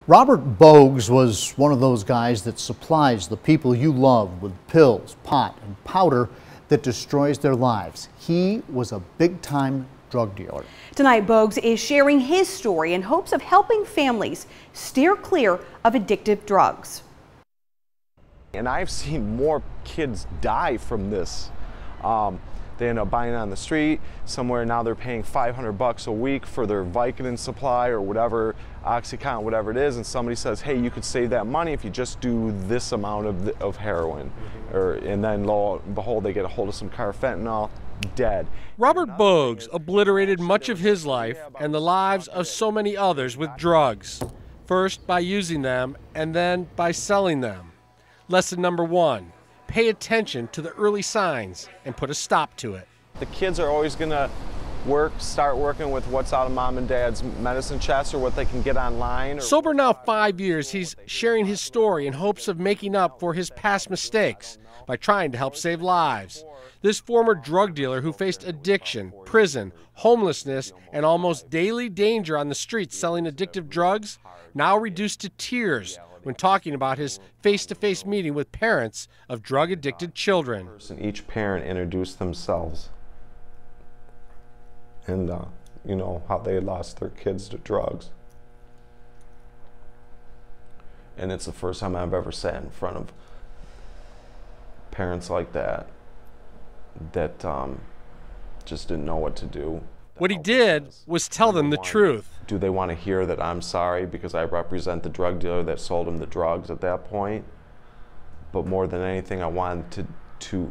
Robert Bogues was one of those guys that supplies the people you love with pills, pot, and powder that destroys their lives. He was a big-time drug dealer. Tonight, Bogues is sharing his story in hopes of helping families steer clear of addictive drugs. And I've seen more kids die from this. They end up buying it on the street somewhere. Now they're paying $500 a week for their Vicodin supply or whatever, OxyContin, whatever it is, and somebody says, hey, you could save that money if you just do this amount of heroin. And then lo and behold, they get a hold of some carfentanil, dead. Robert Bogues obliterated much of his life and the lives of so many others with drugs. First by using them and then by selling them. Lesson number one. Pay attention to the early signs and put a stop to it. The kids are always going to start working with what's out of mom and dad's medicine chest or what they can get online. Sober now 5 years, he's sharing his story in hopes of making up for his past mistakes by trying to help save lives. This former drug dealer who faced addiction, prison, homelessness, and almost daily danger on the streets selling addictive drugs, now reduced to tears when talking about his face-to-face meeting with parents of drug-addicted children. Each parent introduced themselves and, you know, how they lost their kids to drugs. And it's the first time I've ever sat in front of parents like that just didn't know what to do. What he did was tell them the truth. Do they want to hear that I'm sorry because I represent the drug dealer that sold them the drugs at that point? But more than anything, I wanted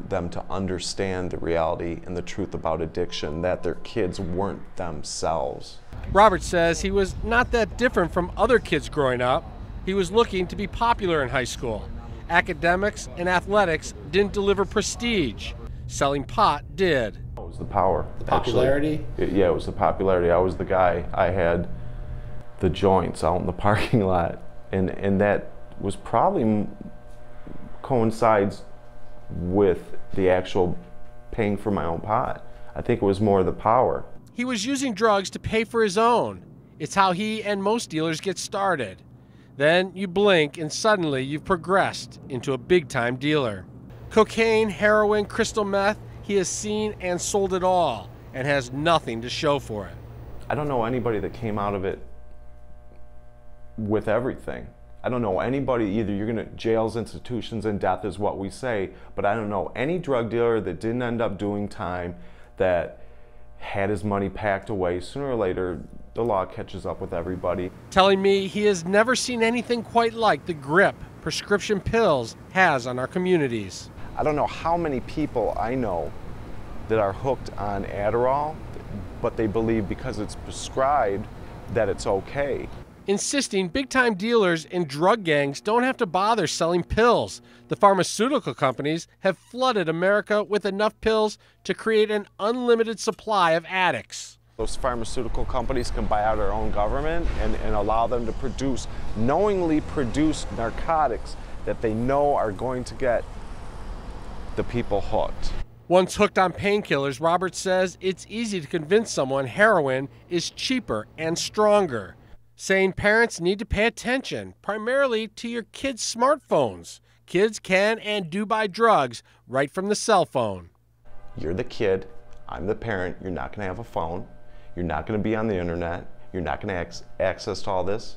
them to understand the reality and the truth about addiction, that their kids weren't themselves. Robert says he was not that different from other kids growing up. He was looking to be popular in high school. Academics and athletics didn't deliver prestige. Selling pot did. It was the power. The popularity? Yeah, it was the popularity. I was the guy. I had the joints out in the parking lot. And that was probably coincides with the actual paying for my own pot. I think it was more the power. He was using drugs to pay for his own. It's how he and most dealers get started. Then you blink and suddenly you've progressed into a big-time dealer. Cocaine, heroin, crystal meth, he has seen and sold it all and has nothing to show for it. I don't know anybody that came out of it with everything. I don't know anybody either. You're gonna, jails, institutions, and death is what we say, but I don't know any drug dealer that didn't end up doing time, that had his money packed away. Sooner or later, the law catches up with everybody. Telling me he has never seen anything quite like the grip prescription pills has on our communities. I don't know how many people I know that are hooked on Adderall, but they believe because it's prescribed that it's okay. Insisting big-time dealers and drug gangs don't have to bother selling pills. The pharmaceutical companies have flooded America with enough pills to create an unlimited supply of addicts. Those pharmaceutical companies can buy out our own government and allow them to knowingly produce narcotics that they know are going to get the people hooked. Once hooked on painkillers, Robert says it's easy to convince someone heroin is cheaper and stronger, saying parents need to pay attention, primarily to your kids' smartphones. Kids can and do buy drugs right from the cell phone. You're the kid, I'm the parent, you're not going to have a phone, you're not going to be on the internet, you're not going to access to all this.